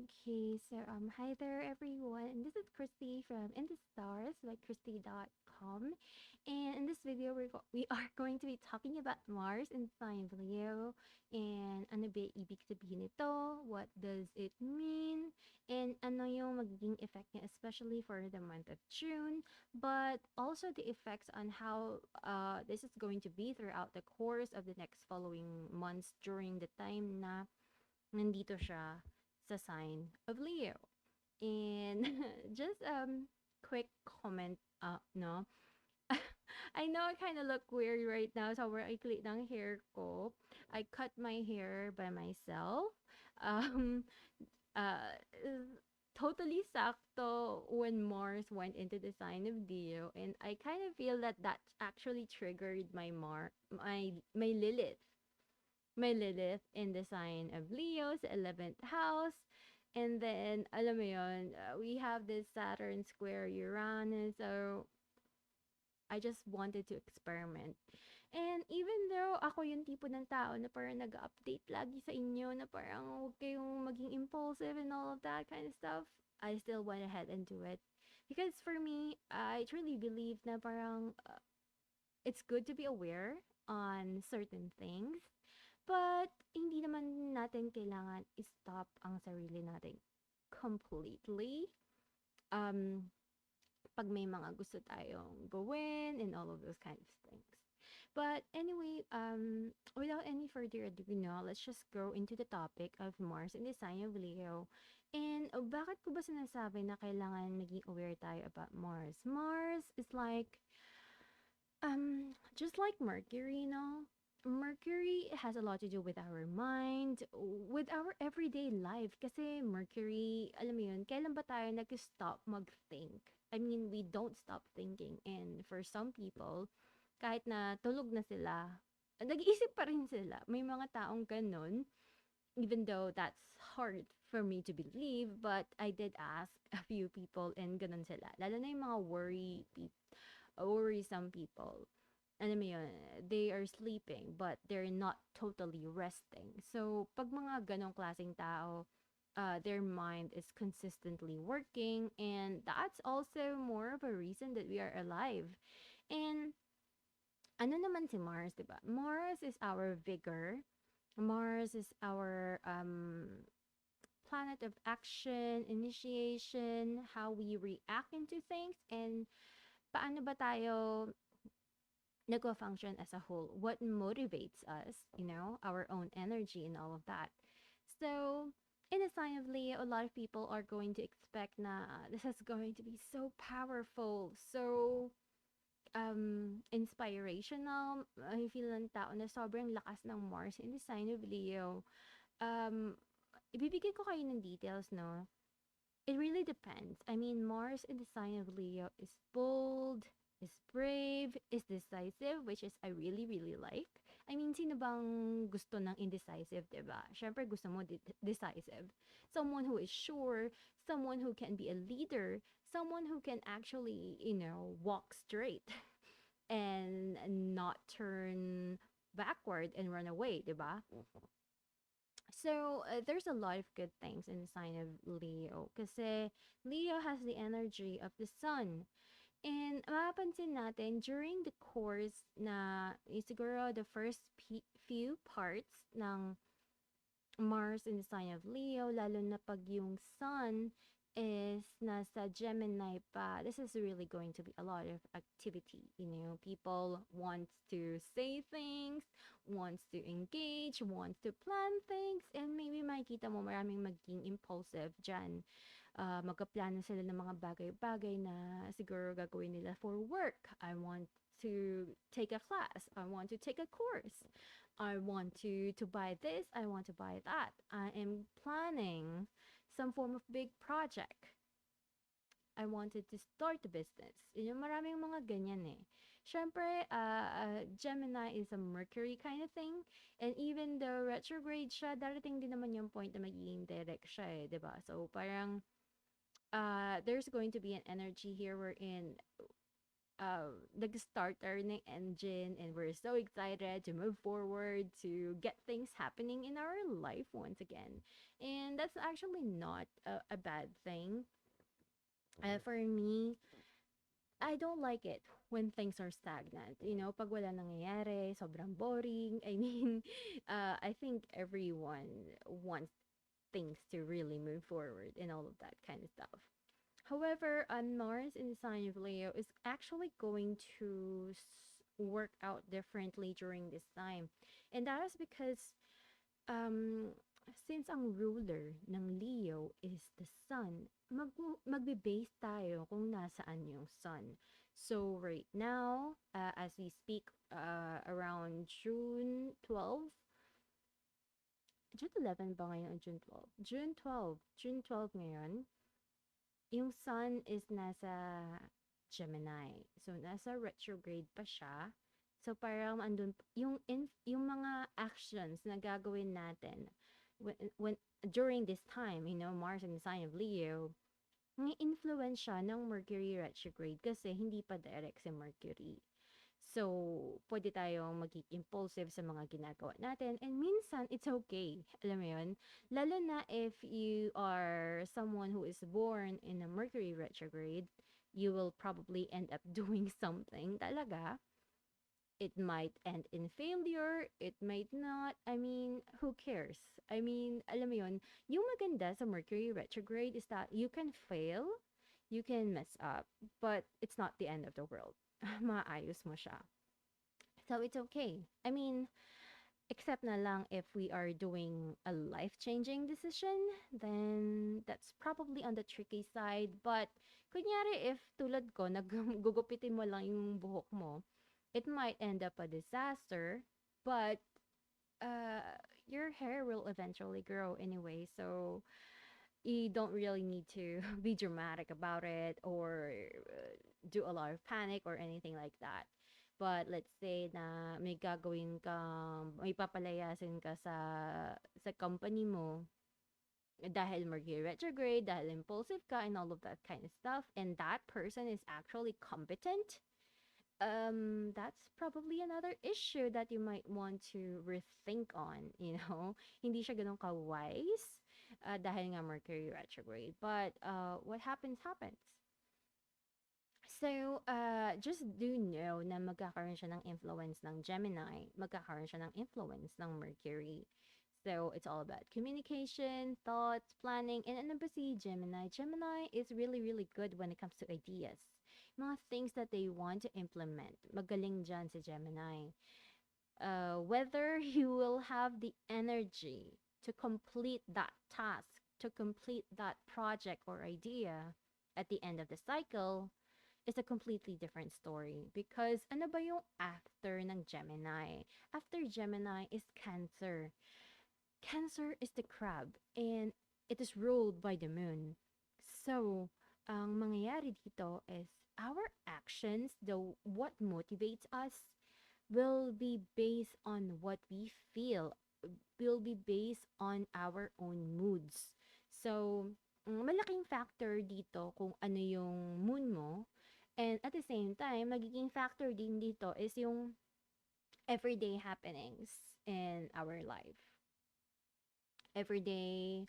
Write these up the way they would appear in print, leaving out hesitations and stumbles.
Okay, so hi there everyone. And this is Krissy from In the Stars by Krissy.com. And in this video we are going to be talking about Mars in sign of Leo and ano ba ibig sabihin nito, what does it mean, and ano yung magiging effect niya especially for the month of June, but also the effects on how this is going to be throughout the course of the next following months during the time na nandito siya sa sign of Leo. And just quick comment no. I know I kind of look weird right now sa sobrang ikli ng hair ko. I cut my hair by myself. Um uh totally sakto when Mars went into the sign of Leo, and I kind of feel that that actually triggered my Lilith, in the sign of Leo sa 11th house. And then, alam mo yun, we have this Saturn square Uranus. So, I just wanted to experiment. And even though ako yung tipo ng tao na parang nag-update lagi sa inyo na parang huwag kayong maging impulsive and all of that kind of stuff, I still went ahead and do it. Because for me, I truly believe na parang it's good to be aware on certain things. But hindi naman natin kailangan i-stop ang sarili natin completely. Um, pag may mga gusto tayong gawin and all of those kinds of things. But anyway, without any further ado, let's just go into the topic of Mars in the sign of Leo. And bakit ko ba sinasabi na kailangan maging aware tayo about Mars? Mars is like just like Mercury, Mercury has a lot to do with our mind, with our everyday life. Kasi Mercury, alam mo yun, kailan ba tayo nag-stop mag-think? I mean, we don't stop thinking. And for some people, kahit na tulog na sila, nag-iisip pa rin sila. May mga taong ganun, even though that's hard for me to believe, but I did ask a few people and ganun sila. Lalo na yung mga worrisome people. Alam mo yun, they are sleeping but they're not totally resting. So, pag mga ganong klaseng tao, their mind is consistently working, and that's also more of a reason that we are alive. And ano naman si Mars, 'di ba? Mars is our vigor. Mars is our planet of action, initiation, how we react into things, and paano ba tayo nagko-function as a whole, what motivates us, our own energy and all of that. So, in a sign of Leo, a lot of people are going to expect na this is going to be so powerful, so inspirational. I feel ng tao na sobrang lakas ng Mars in the sign of Leo. Ibibigay ko kayo ng details, no? It really depends. I mean, Mars in the sign of Leo is bold, is brave, is decisive, which is I really, really like. I mean, sino bang gusto ng indecisive, diba? Syempre, gusto mo decisive. Someone who is sure, someone who can be a leader, someone who can actually, walk straight and not turn backward and run away, diba? So, there's a lot of good things in the sign of Leo kasi Leo has the energy of the sun. And mapapansin natin during the course na siguro the first few parts ng Mars in the sign of Leo, lalo na pag yung sun is nasa Gemini pa, this is really going to be a lot of activity. People want to say things, wants to engage, wants to plan things, and maybe makikita mo maraming maging impulsive dyan. Magkaplano sila ng mga bagay-bagay na siguro gagawin nila for work. I want to take a class. I want to take a course. I want to buy this. I want to buy that. I am planning some form of big project. I wanted to start a business. Yung maraming mga ganyan eh. Siyempre, Gemini is a Mercury kind of thing. And even though retrograde siya, darating din naman yung point na magiging direct siya eh, 'di ba? So, parang there's going to be an energy here wherein nag-starter ng engine, and we're so excited to move forward to get things happening in our life once again. And that's actually not a bad thing. For me, I don't like it when things are stagnant. You know, pag wala nangyayari, sobrang boring. I mean, I think everyone wants things to really move forward and all of that kind of stuff. However, Mars in the sign of Leo is actually going to work out differently during this time. And that is because um, since ang ruler ng Leo is the sun, magbe-base tayo kung nasaan yung sun. So right now, as we speak, around June 11 ba ngayon o June 12? June 12 ngayon, yung sun is nasa Gemini. So, nasa retrograde pa siya. So, parang andun, yung mga actions na gagawin natin when during this time, you know, Mars in the sign of Leo, may influence siya ng Mercury retrograde kasi hindi pa direct si Mercury. So, pwede tayong maging impulsive sa mga ginagawa natin. And minsan, it's okay. Alam mo yun? Lalo na if you are someone who is born in a Mercury retrograde, you will probably end up doing something talaga. It might end in failure. It might not. I mean, who cares? I mean, alam mo yun? Yung maganda sa Mercury retrograde is that you can fail, you can mess up, but it's not the end of the world. Maayos mo siya. So it's okay. I mean, except na lang if we are doing a life-changing decision, then that's probably on the tricky side. But kunyari if tulad ko, naggugupitin mo lang yung buhok mo, it might end up a disaster, but uh, your hair will eventually grow anyway. So you don't really need to be dramatic about it or do a lot of panic or anything like that. But let's say na may papalayasin ka sa company mo dahil Mercury retrograde, dahil impulsive ka and all of that kind of stuff, and that person is actually competent, that's probably another issue that you might want to rethink on, you know. Hindi siya ganun ka-wise dahil nga Mercury retrograde. But what happens. So, just do know na magkakaroon siya ng influence ng Gemini, magkakaroon siya ng influence ng Mercury. So, it's all about communication, thoughts, planning, and ano ba si Gemini? Gemini is really, really good when it comes to ideas. Mga things that they want to implement. Magaling dyan si Gemini. Whether you will have the energy to complete that task, to complete that project or idea at the end of the cycle, is a completely different story. Because ano ba yung after ng Gemini? After Gemini is Cancer. Cancer is the crab and it is ruled by the moon. So, ang mangyayari dito is our actions, what motivates us, will be based on what we feel, will be based on our own moods. So, malaking factor dito kung ano yung moon mo. And at the same time, magiging factor din dito is yung everyday happenings in our life. Everyday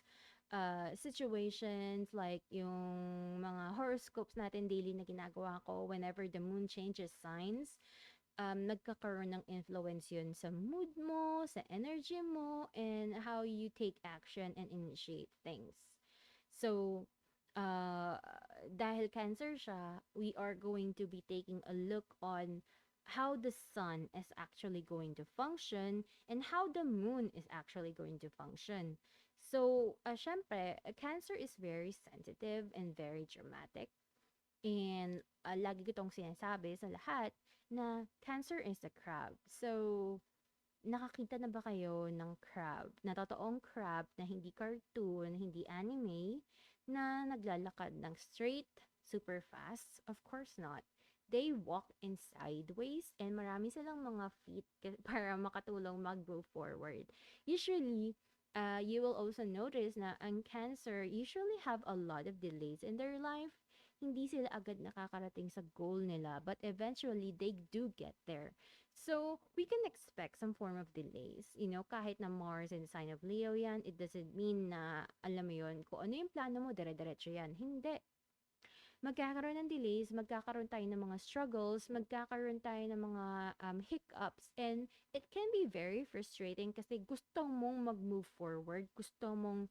situations like yung mga horoscopes natin daily na ginagawa ko whenever the moon changes signs, nagkakaroon ng influence yun sa mood mo, sa energy mo, and how you take action and initiate things. So, uh, dahil Cancer siya, we are going to be taking a look on how the sun is actually going to function and how the moon is actually going to function. So, syempre, Cancer is very sensitive and very dramatic. And lagi ko itong sinasabi sa lahat na Cancer is a crab. So, nakakita na ba kayo ng crab? Na totoong crab na hindi cartoon, hindi anime, na naglalakad ng straight, super fast? Of course not. They walk in sideways and marami silang mga feet para makatulong mag-go forward. Usually, you will also notice na ang Cancer usually have a lot of delays in their life hindi sila agad nakakarating sa goal nila, but eventually they do get there. So, we can expect some form of delays. Kahit na Mars and sign of Leo yan, it doesn't mean na, alam mo yun, kung ano yung plano mo, dire-diretso yan. Hindi. Magkakaroon ng delays, magkakaroon tayo ng mga struggles, magkakaroon tayo ng mga hiccups, and it can be very frustrating kasi gusto mong mag-move forward, gusto mong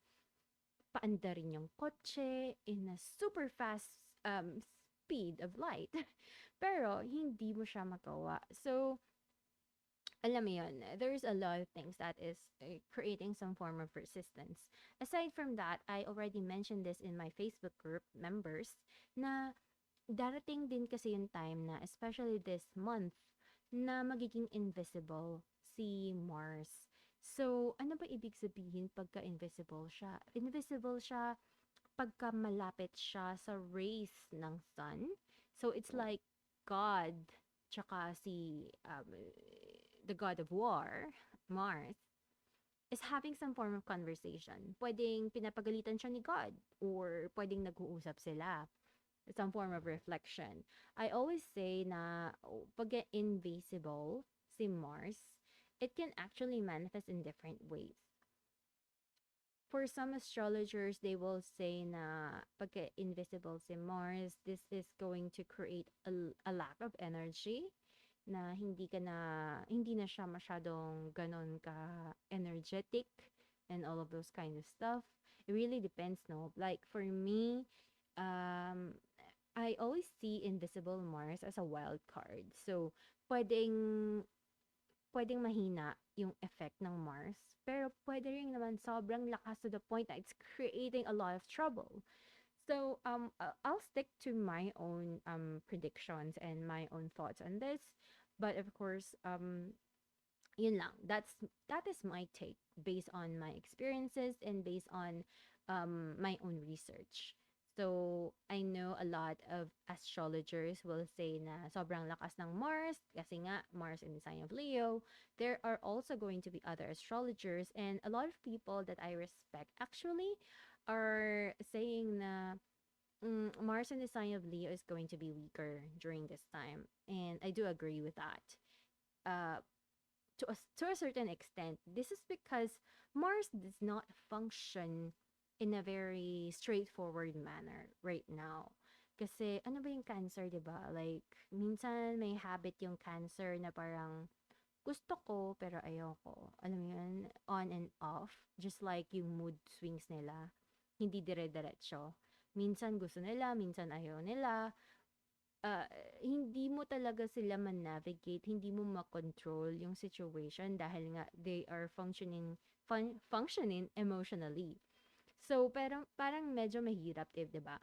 paandarin yung kotse in a super fast speed of light. Pero, hindi mo siya magawa. So, alam mo yun, there's a lot of things that is creating some form of resistance. Aside from that, I already mentioned this in my Facebook group members na darating din kasi yung time na, especially this month, na magiging invisible si Mars. So, ano ba ibig sabihin pagka invisible siya? Invisible siya pagka malapit siya sa rays ng sun. So, it's like God, tsaka si the god of war, Mars, is having some form of conversation. Pwedeng pinapagalitan siya ni God or pwedeng nag-uusap sila. Some form of reflection. I always say na pag invisible si Mars, it can actually manifest in different ways. For some astrologers, they will say na pagka invisible si Mars, this is going to create a lack of energy na hindi na siya masyadong ganon ka energetic and all of those kind of stuff. It really depends, no? Like for me, um, I always see invisible Mars as a wild card. So, pwedeng pwedeng mahina yung effect ng Mars, pero pwede rin naman sobrang lakas to the point that it's creating a lot of trouble. So, I'll stick to my own predictions and my own thoughts on this. But of course, yun lang. That is my take based on my experiences and based on my own research. So, I know a lot of astrologers will say na sobrang lakas ng Mars kasi nga Mars in the sign of Leo. There are also going to be other astrologers and a lot of people that I respect actually are saying na Mars in the sign of Leo is going to be weaker during this time. And I do agree with that. Uh, to a certain extent, this is because Mars does not function in a very straightforward manner right now. Kasi ano ba yung cancer, 'di ba? Like minsan may habit yung cancer na parang gusto ko pero ayoko. Alam mo yun, on and off, just like yung mood swings nila. Hindi dire-diretso. Minsan gusto nila, minsan ayaw nila, ah, hindi mo talaga sila man-navigate, hindi mo ma-control yung situation dahil nga they are functioning emotionally. So, parang medyo mahirap, 'di ba?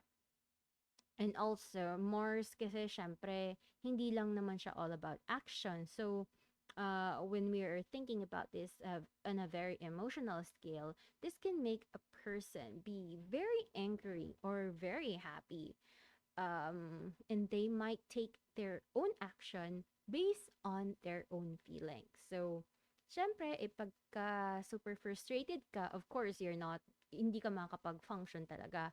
And also, Mars kasi syempre, hindi lang naman siya all about action. So, when we are thinking about this on a very emotional scale, this can make a person be very angry or very happy, and they might take their own action based on their own feelings. So, syempre, pagka super frustrated ka, of course, hindi ka makapag-function talaga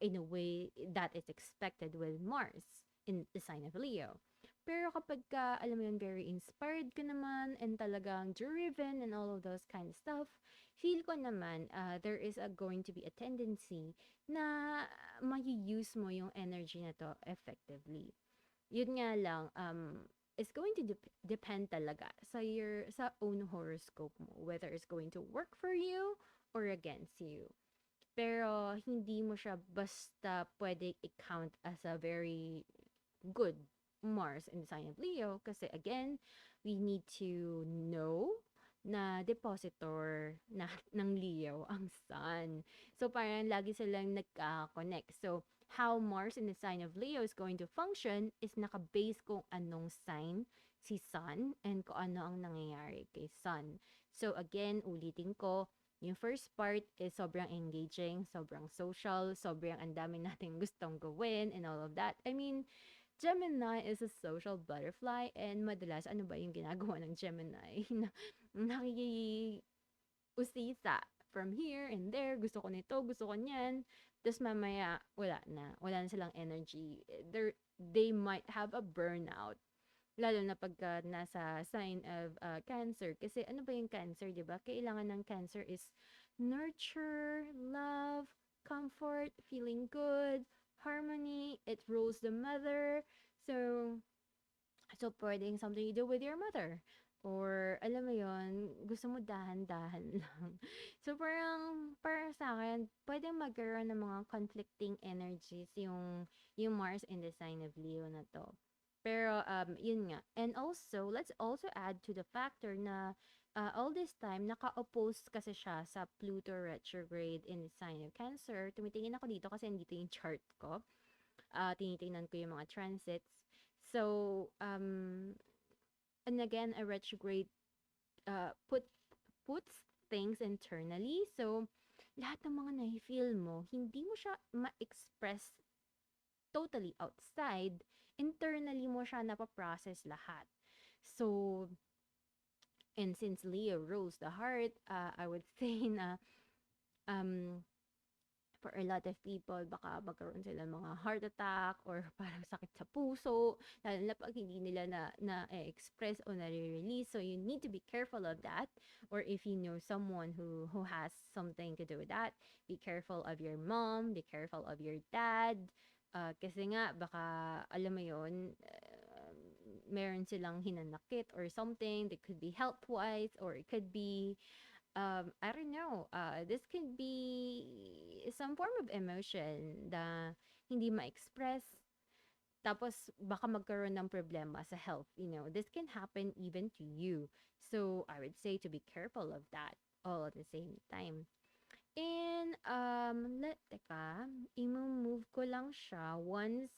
in a way that is expected with Mars in the sign of Leo. Pero kapag ka, alam mo yun, very inspired ka naman and talagang driven and all of those kind of stuff, feel ko naman there is going to be a tendency na ma-use mo yung energy na to effectively. Yun nga lang, it's going to depend talaga sa own horoscope mo, whether it's going to work for you or against you. Pero hindi mo siya basta pwede i-count as a very good Mars in the sign of Leo kasi again, we need to know na depositor ng Leo ang Sun. So parang lagi silang nagka-connect. So how Mars in the sign of Leo is going to function is naka-base kung anong sign si Sun and kung ano ang nangyayari kay Sun. So again, ulitin ko, yung first part is sobrang engaging, sobrang social, sobrang ang dami natin gustong gawin and all of that. I mean, Gemini is a social butterfly and madalas ano ba yung ginagawa ng Gemini? Nakikiusisa from here and there, gusto ko nito, gusto ko niyan. Tapos mamaya, wala na silang energy. They might have a burnout. Lalo na pagka nasa sign of cancer. Kasi ano ba yung cancer, di ba? Kailangan ng cancer is nurture, love, comfort, feeling good, harmony. It rules the mother. So, so pwedeng something you do with your mother. Or, alam mo yon gusto mo dahan-dahan lang. So, para sa akin, pwedeng magkaroon ng mga conflicting energies yung Mars in the sign of Leo na to. Pero, yun nga. And also, let's also add to the factor na all this time, naka-oppose kasi siya sa Pluto retrograde in the sign of Cancer. Tumitingin ako dito kasi nandito yung chart ko. Tinitingnan ko yung mga transits. So, and again, a retrograde puts things internally. So, lahat ng mga na-feel mo, hindi mo siya ma-express totally outside. Internally mo siya napaprocess lahat. So, and since Leo rules the heart, I would say na for a lot of people, baka magkaroon sila mga heart attack or parang sakit sa puso, lalo na pag hindi nila na-express o nare-release. So, you need to be careful of that. Or if you know someone who has something to do with that, be careful of your mom, be careful of your dad. Kasi nga, baka, alam mo yun, meron silang hinanakit or something. That could be health-wise or it could be I don't know, this could be some form of emotion na hindi ma-express, tapos baka magkaroon ng problema sa health, this can happen even to you. So, I would say to be careful of that all at the same time. And, teka, i-move ko lang siya once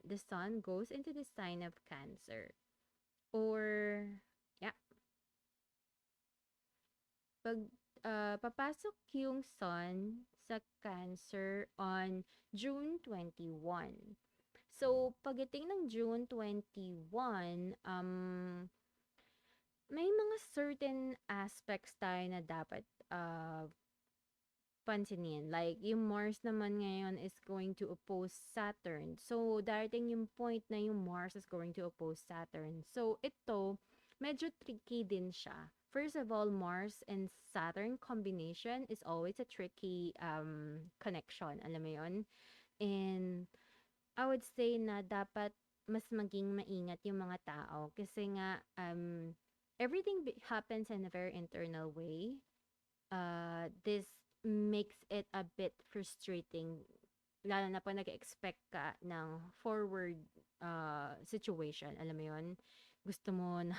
the sun goes into the sign of Cancer. Or, yeah, pag papasok yung sun sa Cancer on June 21. So, pagdating ng June 21, may mga certain aspects tayo na dapat pansinin. Like, yung Mars naman ngayon is going to oppose Saturn. So, darating yung point na yung Mars is going to oppose Saturn. So, ito, medyo tricky din siya. First of all, Mars and Saturn combination is always a tricky connection. Alam mo yun? And I would say na dapat mas maging maingat yung mga tao. Kasi nga, everything happens in a very internal way. This makes it a bit frustrating. Lalo na pag nag-expect ka ng forward situation. Alam mo yun? Gusto mo na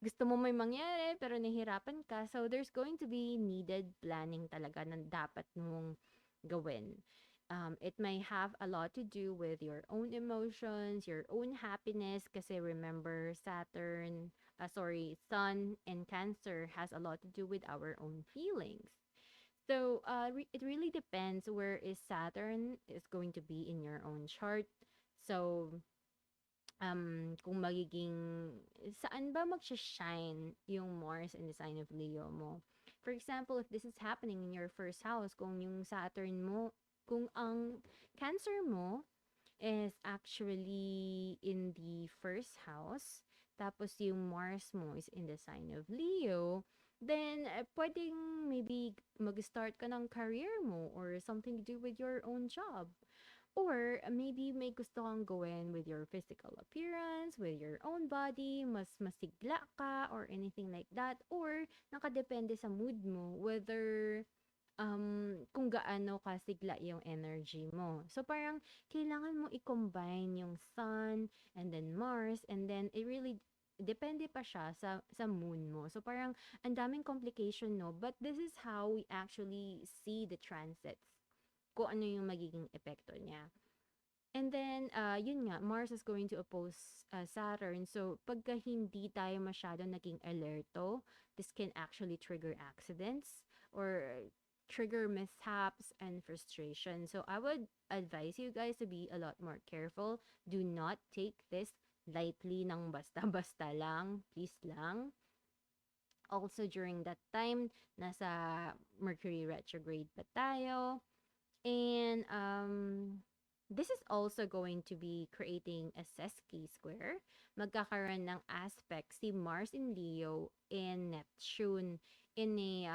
gusto mo may mangyari pero nahihirapan ka. So, there's going to be needed planning talaga na dapat mong gawin. It may have a lot to do with your own emotions, your own happiness, kasi remember Sun and Cancer has a lot to do with our own feelings. So, it really depends where is Saturn is going to be in your own chart. So, kung saan ba magsha-shine yung Mars in the sign of Leo mo. For example, if this is happening in your first house, kung yung Saturn mo, kung ang Cancer mo is actually in the first house, tapos yung Mars mo is in the sign of Leo, then pwedeng maybe mag-start ka ng career mo or something to do with your own job. Or maybe may gusto kang gawin with your physical appearance, with your own body, mas masigla ka or anything like that. Or nakadepende sa mood mo whether kung gaano kasigla yung energy mo. So parang kailangan mo i-combine yung Sun and then Mars and then it really depende pa siya sa moon mo. So parang ang daming complication, no? But this is how we actually see the transits, kung ano yung magiging epekto niya. And then, yun nga, Mars is going to oppose Saturn. So, pagka hindi tayo masyado naging alerto, this can actually trigger accidents or trigger mishaps and frustration. So, I would advise you guys to be a lot more careful. Do not take this lightly ng basta-basta lang. Please lang. Also during that time, nasa Mercury retrograde pa tayo. And this is also going to be creating a sesqui square. Magkakaroon ng aspect si Mars in Leo and Neptune in a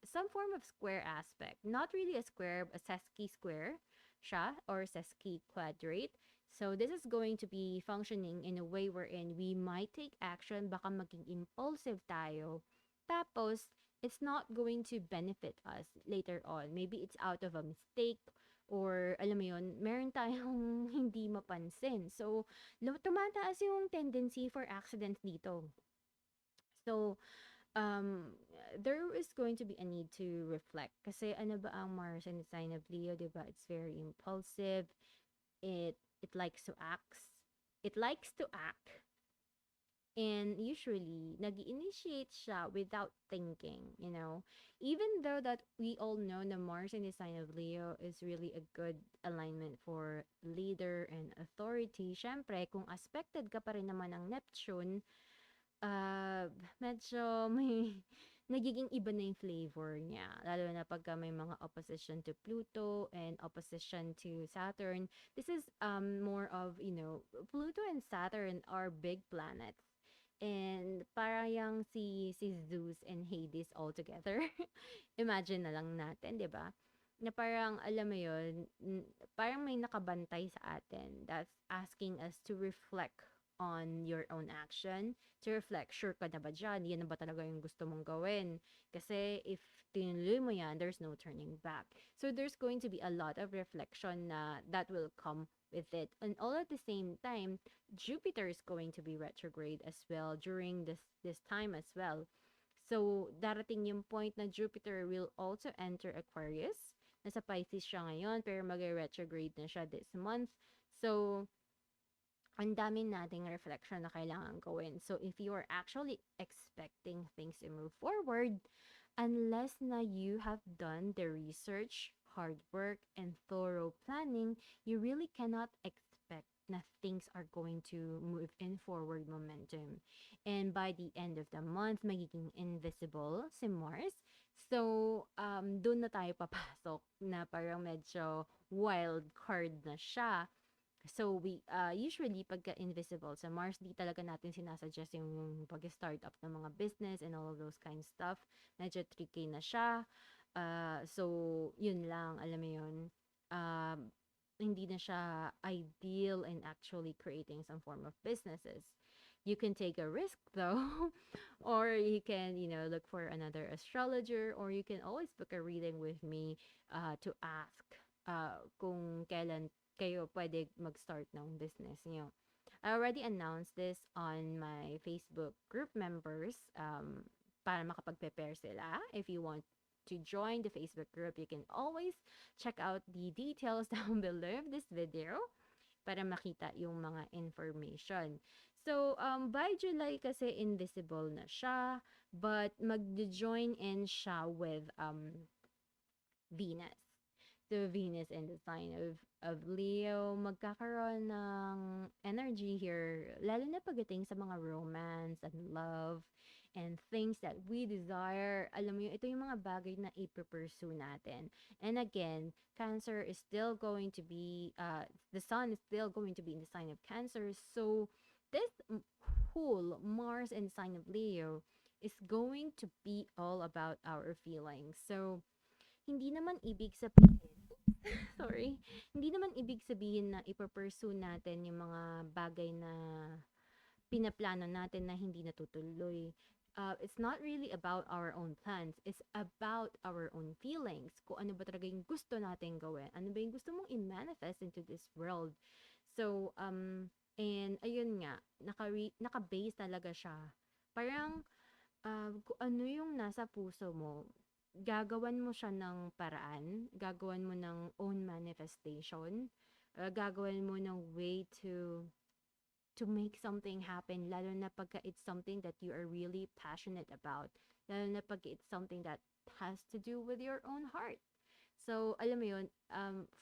some form of square aspect. Not really a square, a sesqui square siya or sesqui quadrate. So this is going to be functioning in a way wherein we might take action, baka maging impulsive tayo. Tapos, it's not going to benefit us later on. Maybe it's out of a mistake or alam mo yun, meron tayong hindi mapansin. So, tumataas yung tendency for accidents dito. So, um, there is going to be a need to reflect. Kasi ano ba ang Mars and the sign of Leo, di ba? It's very impulsive. It likes to act. It likes to act. And usually, nag-initiate siya without thinking, you know. Even though that we all know na Mars in the sign of Leo is really a good alignment for leader and authority, syempre, kung aspected ka pa rin naman ng Neptune, uh, medyo may nagiging iba na yung flavor niya. Lalo na pagka may mga opposition to Pluto and opposition to Saturn. This is more of, you know, Pluto and Saturn are big planets. And parang yang si Zeus and Hades all together. Imagine na lang natin, 'di ba? Na parang alam mo 'yun, parang may nakabantay sa atin that's asking us to reflect on your own action, to reflect, sure ka na ba dyan? Yan na ba talaga yung gusto mong gawin? Kasi if tinuloy mo yan, there's no turning back. So there's going to be a lot of reflection na that will come with it. And all at the same time, Jupiter is going to be retrograde as well during this time as well. So, darating yung point na Jupiter will also enter Aquarius. Nasa Pisces siya ngayon, pero mag-retrograde na siya this month. So, ang dami nating reflection na kailangan gawin. So, if you are actually expecting things to move forward, unless na you have done the research, hard work, and thorough planning, you really cannot expect na things are going to move in forward momentum. And by the end of the month, magiging invisible si Mars. So, doon na tayo papasok na parang medyo wild card na siya. So we usually pagka invisible sa Mars, di talaga natin sinasuggest yung pag-start up ng mga business and all of those kind of stuff. Medyo tricky na siya. So yun lang, alam mo yun. Hindi na siya ideal in actually creating some form of businesses. You can take a risk though, or you can, you know, look for another astrologer, or you can always book a reading with me to ask kung kailan kayo pwede mag-start ng business niyo. I already announced this on my Facebook group members para makapag-prepare sila. If you want to join the Facebook group, you can always check out the details down below of this video para makita yung mga information. So, by July kasi invisible na siya, but mag-join in siya with Venus. So, Venus in the sign of Leo, magkakaroon ng energy here, lalo na pagdating sa mga romance and love and things that we desire. Alam mo yun, ito yung mga bagay na ipupursue natin. And again, Cancer is still going to be, the sun is still going to be in the sign of Cancer. So, this whole Mars and sign of Leo is going to be all about our feelings. So, hindi naman ibig sabihin sorry, hindi naman ibig sabihin na ipupursue natin yung mga bagay na pinaplano natin na hindi natutuloy. It's not really about our own plans. It's about our own feelings. Kung ano ba talaga yung gusto natin gawin. Ano ba yung gusto mong i-manifest into this world. So, and ayun nga, naka-base talaga siya. Parang, kung ano yung nasa puso mo, gagawan mo siya ng paraan, gagawan mo ng own manifestation, gagawan mo ng way to make something happen, lalo na pagka it's something that you are really passionate about, lalo na pagka it's something that has to do with your own heart. So, alam mo yun,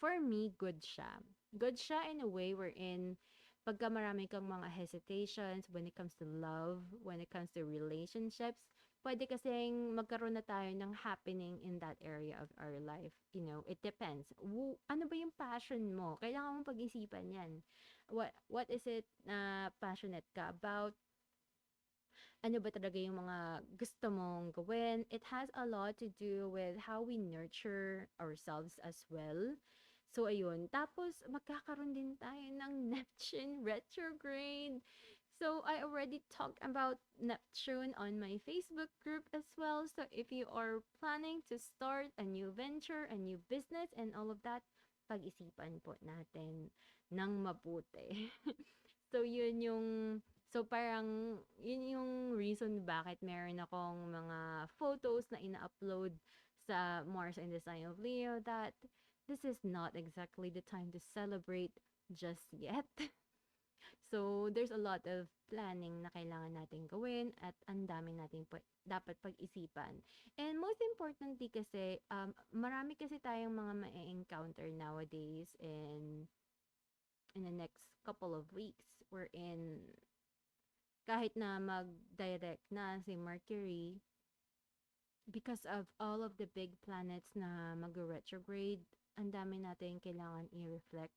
for me, good siya. Good siya in a way wherein pagka marami kang mga hesitations when it comes to love, when it comes to relationships, Puwede kasing magkaroon na tayo ng happening in that area of our life, it depends. Ano ba yung passion mo? Kailangan mong pag-isipan 'yan. What is it na passionate ka about? Ano ba talaga yung mga gusto mong gawin? It has a lot to do with how we nurture ourselves as well. So, ayun. Tapos, magkakaroon din tayo ng Neptune retrograde. So, I already talked about Neptune on my Facebook group as well. So, if you are planning to start a new venture, a new business, and all of that, pag-isipan po natin ng mabuti. So, so parang, yun yung reason bakit meron akong mga photos na ina-upload sa Mars in the sign of Leo that this is not exactly the time to celebrate just yet. So, there's a lot of planning na kailangan natin gawin at ang dami nating dapat pag-isipan. And most importantly kasi, marami kasi tayong mga ma-encounter nowadays in the next couple of weeks. We're in kahit na mag-direct na si Mercury, because of all of the big planets na mag-retrograde, ang dami natin kailangan i-reflect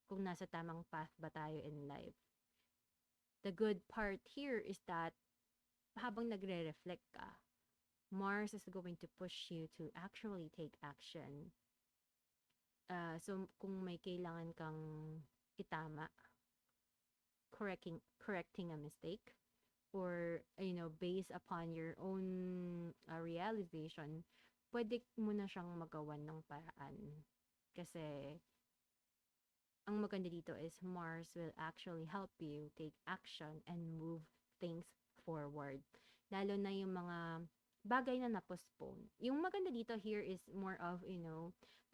kung nasa tamang path ba tayo in life. The good part here is that habang nagre-reflect ka, Mars is going to push you to actually take action. So, kung may kailangan kang itama, correcting a mistake, or based upon your own realization, pwede mo na siyang magawan ng paraan. Kasi ang maganda dito is Mars will actually help you take action and move things forward. Lalo na yung mga bagay na na-postpone. Yung maganda dito here is more of,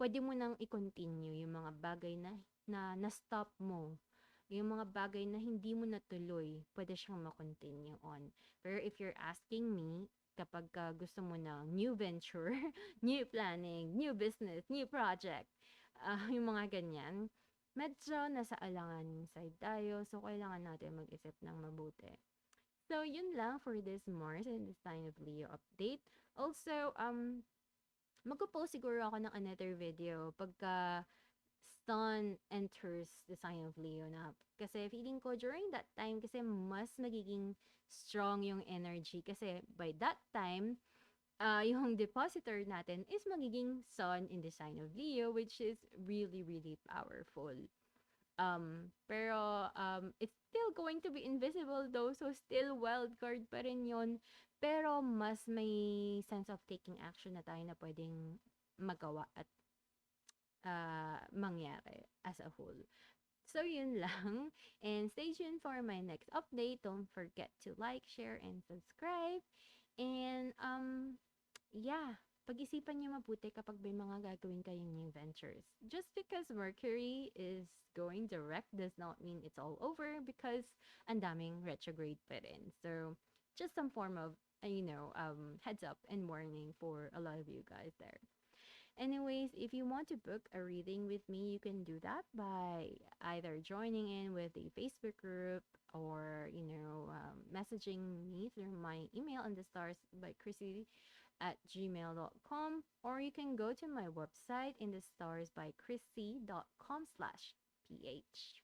pwede mo nang i-continue yung mga bagay na-stop mo. Yung mga bagay na hindi mo natuloy, pwede siyang ma-continue on. Pero if you're asking me, kapag gusto mo ng new venture, new planning, new business, new project, yung mga ganyan, medyo nasa alangan side tayo. So, kailangan natin mag-isip ng mabuti. So, yun lang for this Mars and this sign of Leo update. Also, magpo-post siguro ako ng another video pagka Sun enters the sign of Leo na. Kasi feeling ko during that time, kasi mas magiging strong yung energy. Kasi by that time, yung depositor natin is magiging Sun in the sign of Leo, which is really, really powerful. Pero, it's still going to be invisible though, so still wild card pa rin yun. Pero, mas may sense of taking action na tayo na pwedeng magawa at mangyari as a whole. So, yun lang. And stay tuned for my next update. Don't forget to like, share, and subscribe. And, yeah, pag-isipan niyo mabuti kapag may mga gagawin kayong new ventures. Just because Mercury is going direct does not mean it's all over, because ang daming retrograde pa rin. So, just some form of, heads up and warning for a lot of you guys there. Anyways, if you want to book a reading with me, you can do that by either joining in with the Facebook group, or, messaging me through my email on the stars by Krissy at gmail.com, or you can go to my website in the stars by Krissy.com/ph.